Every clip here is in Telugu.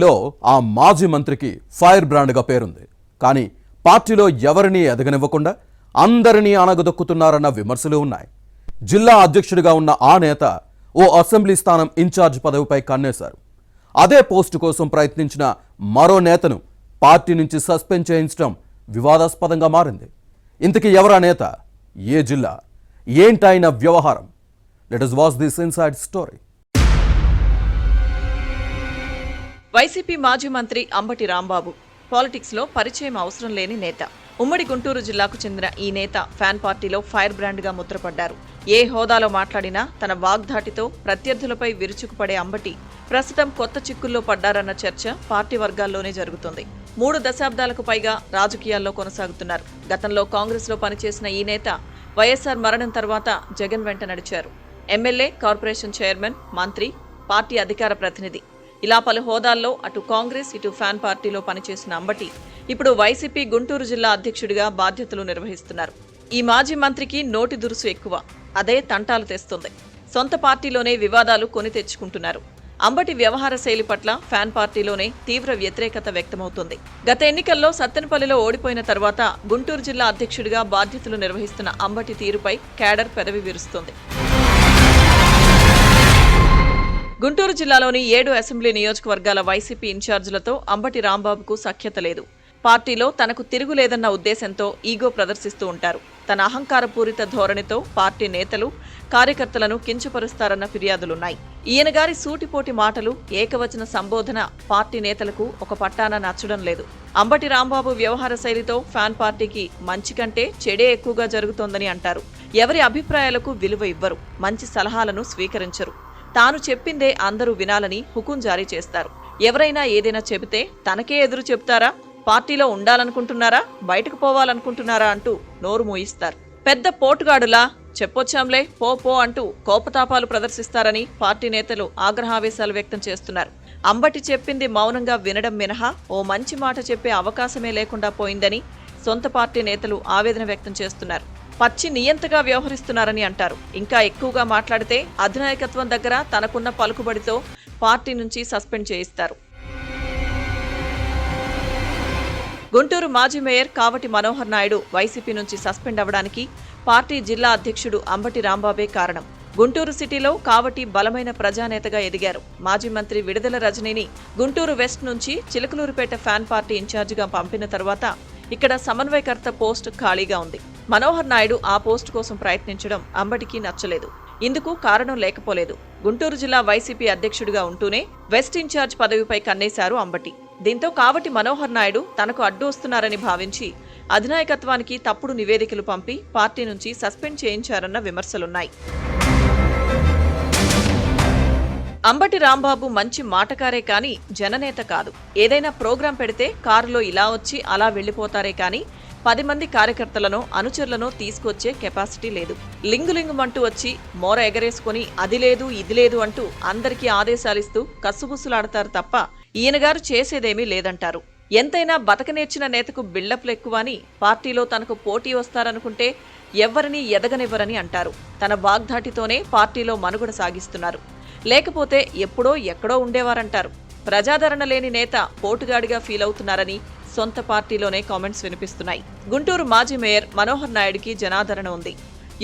లో ఆ మాజీ మంత్రికి ఫైర్ బ్రాండ్గా పేరుంది. కానీ పార్టీలో ఎవరిని ఎదగనివ్వకుండా అందరినీ అణగదొక్కుతున్నారన్న విమర్శలు ఉన్నాయి. జిల్లా అధ్యక్షుడిగా ఉన్న ఆ నేత ఓ అసెంబ్లీ స్థానం ఇన్ఛార్జ్ పదవిపై కన్నేశారు. అదే పోస్టు కోసం ప్రయత్నించిన మరో నేతను పార్టీ నుంచి సస్పెండ్ చేయించడం వివాదాస్పదంగా మారింది. ఇంతకీ ఎవరా నేత, ఏ జిల్లా, ఏంటైన వ్యవహారం? Let us watch this inside story. YCP మాజీ మంత్రి అంబటి రాంబాబు పాలిటిక్స్ లో పరిచయం అవసరం లేని నేత. ఉమ్మడి గుంటూరు జిల్లాకు చెందిన ఈ నేత ఫ్యాన్ పార్టీలో ఫైర్ బ్రాండ్ గా ముద్రపడ్డారు. ఏ హోదాలో మాట్లాడినా తన వాగ్ధాటితో ప్రత్యర్థులపై విరుచుకుపడే అంబటి ప్రస్తుతం కొత్త చిక్కుల్లో పడ్డారన్న చర్చ పార్టీ వర్గాల్లోనే జరుగుతుంది. 3 దశాబ్దాలకు పైగా రాజకీయాల్లో కొనసాగుతున్నారు. గతంలో కాంగ్రెస్ లో పనిచేసిన ఈ నేత వైఎస్ఆర్ మరణం తర్వాత జగన్ వెంట నడిచారు. ఎమ్మెల్యే, కార్పొరేషన్ చైర్మన్, మంత్రి, పార్టీ అధికార ప్రతినిధి ఇలా పలు హోదాల్లో అటు కాంగ్రెస్ ఇటు ఫ్యాన్ పార్టీలో పనిచేసిన అంబటి ఇప్పుడు వైసీపీ గుంటూరు జిల్లా అధ్యక్షుడిగా బాధ్యతలు నిర్వహిస్తున్నారు. ఈ మాజీ మంత్రికి నోటి దురుసు ఎక్కువ, అదే తంటాలు తెస్తుంది. సొంత పార్టీలోనే వివాదాలు కొని తెచ్చుకుంటున్నారు. అంబటి వ్యవహార శైలి పట్ల ఫ్యాన్ పార్టీలోనే తీవ్ర వ్యతిరేకత వ్యక్తమవుతుంది. గత ఎన్నికల్లో సత్తెనపల్లిలో ఓడిపోయిన తర్వాత గుంటూరు జిల్లా అధ్యక్షుడిగా బాధ్యతలు నిర్వహిస్తున్న అంబటి తీరుపై క్యాడర్ పెదవి విరుస్తుంది. గుంటూరు జిల్లాలోని 7 అసెంబ్లీ నియోజకవర్గాల వైసీపీ ఇన్ఛార్జీలతో అంబటి రాంబాబుకు సఖ్యత లేదు. పార్టీలో తనకు తిరుగులేదన్న ఉద్దేశంతో ఈగో ప్రదర్శిస్తూ ఉంటారు. తన అహంకారపూరిత ధోరణితో పార్టీ నేతలు, కార్యకర్తలను కించపరుస్తారన్న ఫిర్యాదులున్నాయి. ఈయనగారి సూటిపోటి మాటలు, ఏకవచన సంబోధన పార్టీ నేతలకు ఒక పట్టాన నచ్చడం లేదు. అంబటి రాంబాబు వ్యవహార శైలితో ఫ్యాన్ పార్టీకి మంచి కంటే చెడే ఎక్కువగా జరుగుతోందని అంటారు. ఎవరి అభిప్రాయాలకు విలువ ఇవ్వరు, మంచి సలహాలను స్వీకరించరు. తాను చెప్పిందే అందరూ వినాలని హుకుం జారీ చేస్తారు. ఎవరైనా ఏదైనా చెబితే తనకే ఎదురు చెబుతారా, పార్టీలో ఉండాలనుకుంటున్నారా, బయటకు పోవాలనుకుంటున్నారా అంటూ నోరు మూయిస్తారు. పెద్ద పోటుగాడులా చెప్పొచ్చాంలే పో పో అంటూ కోపతాపాలు ప్రదర్శిస్తారని పార్టీ నేతలు ఆగ్రహావేశాలు వ్యక్తం చేస్తున్నారు. అంబటి చెప్పింది మౌనంగా వినడం మినహా ఓ మంచి మాట చెప్పే అవకాశమే లేకుండా పోయిందని సొంత పార్టీ నేతలు ఆవేదన వ్యక్తం చేస్తున్నారు. పచ్చి నియంతగా వ్యవహరిస్తున్నారని అంటారు. ఇంకా ఎక్కువగా మాట్లాడితే అధినాయకత్వం దగ్గర తనకున్న పలుకుబడితో పార్టీ నుంచి సస్పెండ్ చేయిస్తారు. గుంటూరు మాజీ మేయర్ కావటి మనోహర్ నాయుడు వైసీపీ నుంచి సస్పెండ్ అవ్వడానికి పార్టీ జిల్లా అధ్యక్షుడు అంబటి రాంబాబే కారణం. గుంటూరు సిటీలో కావటి బలమైన ప్రజానేతగా ఎదిగారు. మాజీ మంత్రి విడుదల రజనీని గుంటూరు వెస్ట్ నుంచి చిలకలూరుపేట ఫ్యాన్ పార్టీ ఇన్ఛార్జిగా పంపిన తర్వాత ఇక్కడ సమన్వయకర్త పోస్టు ఖాళీగా ఉంది. మనోహర్ నాయుడు ఆ పోస్టు కోసం ప్రయత్నించడం అంబటికి నచ్చలేదు. ఇందుకు కారణం లేకపోలేదు. గుంటూరు జిల్లా వైసీపీ అధ్యక్షుడిగా ఉంటూనే వెస్ట్ ఇన్ఛార్జ్ పదవిపై కన్నేశారు అంబటి. దీంతో కావటి మనోహర్ నాయుడు తనకు అడ్డు వస్తున్నారని భావించి అధినాయకత్వానికి తప్పుడు నివేదికలు పంపి పార్టీ నుంచి సస్పెండ్ చేయించారన్న విమర్శలున్నాయి. అంబటి రాంబాబు మంచి మాటకారే కాని జననేత కాదు. ఏదైనా ప్రోగ్రాం పెడితే కారులో ఇలా వచ్చి అలా వెళ్లిపోతారే కాని 10 మంది కార్యకర్తలను, అనుచరులను తీసుకొచ్చే కెపాసిటీ లేదు. లింగులింగుమంటూ వచ్చి మోర ఎగరేసుకుని అది లేదు ఇది లేదు అంటూ అందరికీ ఆదేశాలిస్తూ కస్సుబుస్సులాడతారు తప్ప ఈయనగారు చేసేదేమీ లేదంటారు. ఎంతైనా బతకనేర్చిన నేతకు బిల్డప్లు ఎక్కువని పార్టీలో తనకు పోటీ వస్తారనుకుంటే ఎవ్వరినీ ఎదగనివ్వరని అంటారు. తన వాగ్ధాటితోనే పార్టీలో మనుగడ సాగిస్తున్నారు. లేకపోతే ఎప్పుడో ఎక్కడో ఉండేవారంటారు. ప్రజాదరణ లేని నేత పోటుగాడిగా ఫీల్ అవుతున్నారని సొంత పార్టీలోనే కామెంట్స్ వినిపిస్తున్నాయి. గుంటూరు మాజీ మేయర్ మనోహర్ నాయుడికి జనాదరణ ఉంది.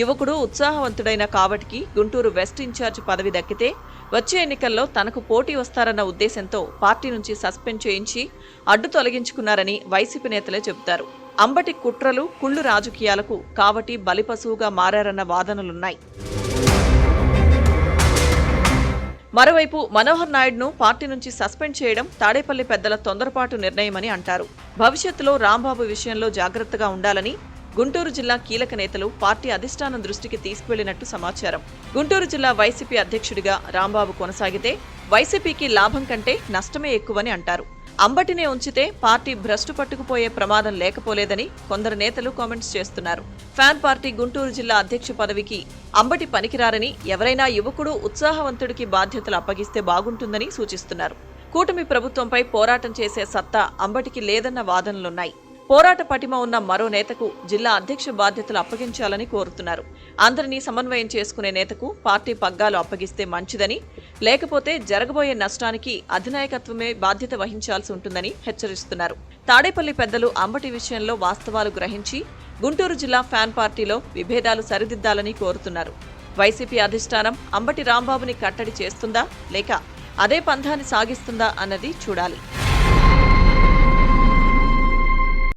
యువకుడు, ఉత్సాహవంతుడైన కావటికి గుంటూరు వెస్ట్ ఇన్ఛార్జ్ పదవి దక్కితే వచ్చే ఎన్నికల్లో తనకు పోటీ వస్తారన్న ఉద్దేశంతో పార్టీ నుంచి సస్పెండ్ చేయించి అడ్డు తొలగించుకున్నారని వైసీపీ నేతలే చెబుతారు. అంబటి కుట్రలు, కుళ్ళు రాజకీయాలకు కావటి బలిపశువుగా మారారన్న వాదనలున్నాయి. మరోవైపు మనోహర్ నాయుడును పార్టీ నుంచి సస్పెండ్ చేయడం తాడేపల్లి పెద్దల తొందరపాటు నిర్ణయమని అంటారు. భవిష్యత్తులో రాంబాబు విషయంలో జాగ్రత్తగా ఉండాలని గుంటూరు జిల్లా కీలక నేతలు పార్టీ అధిష్టానం దృష్టికి తీసుకువెళ్లినట్టు సమాచారం. గుంటూరు జిల్లా వైసీపీ అధ్యక్షుడిగా రాంబాబు కొనసాగితే వైసీపీకి లాభం కంటే నష్టమే ఎక్కువని అంటారు. అంబటినే ఉంచితే పార్టీ భ్రష్టు పట్టుకుపోయే ప్రమాదం లేకపోలేదని కొందరు నేతలు కామెంట్స్ చేస్తున్నారు. ఫ్యాన్ పార్టీ గుంటూరు జిల్లా అధ్యక్ష పదవికి అంబటి పనికిరారని, ఎవరైనా యువకుడు, ఉత్సాహవంతుడికి బాధ్యతలు అప్పగిస్తే బాగుంటుందని సూచిస్తున్నారు. కూటమి ప్రభుత్వంపై పోరాటం చేసే సత్తా అంబటికి లేదన్న వాదనలున్నాయి. పోరాట పటిమ ఉన్న మరో నేతకు జిల్లా అధ్యక్ష బాధ్యతలు అప్పగించాలని కోరుతున్నారు. అందరినీ సమన్వయం చేసుకునే నేతకు పార్టీ పగ్గాలు అప్పగిస్తే మంచిదని, లేకపోతే జరగబోయే నష్టానికి అధినాయకత్వమే బాధ్యత వహించాల్సి ఉంటుందని హెచ్చరిస్తున్నారు. తాడేపల్లి పెద్దలు అంబటి విషయంలో వాస్తవాలు గ్రహించి గుంటూరు జిల్లా ఫ్యాన్ పార్టీలో విభేదాలు సరిదిద్దాలని కోరుతున్నారు. వైసీపీ అధిష్టానం అంబటి రాంబాబుని కట్టడి చేస్తుందా లేక అదే పంథాన్ని సాగిస్తుందా అన్నది చూడాలి.